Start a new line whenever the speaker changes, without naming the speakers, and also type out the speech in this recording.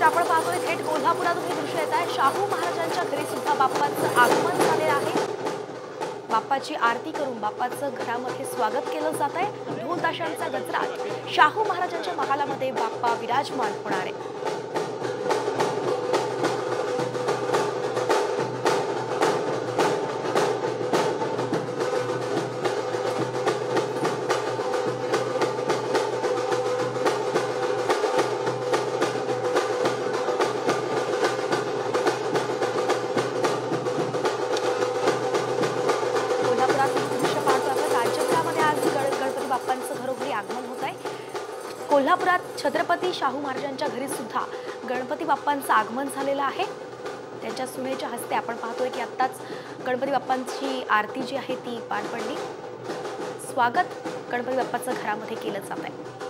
महाराष्ट्र, आपण पाहतोय थेट कोल्हापुरातून हे दृश्य येत आहे। शाहू महाराजांच्या घरी सुद्धा बाप्पाचं आगमन झालेलं आहे। बाप्पाची आरती करून बाप्पाचं घरामध्ये स्वागत केलं जात आहे। ढोल ताशांचा गजरात शाहू महाराजांच्या महालामध्ये बाप्पा विराजमान होणार आहे। कोल्हापुरात छत्रपती शाहू महाराजांच्या घरी सुद्धा गणपती बाप्पांचं आगमन झालेलं आहे। त्यांच्या सुनेच्या हस्ते आपण पाहतोय की आत्ताच गणपती बाप्पांची आरती जी आहे ती पार पडली। स्वागत गणपती बाप्पाचं घरामध्ये केलं जात आहे।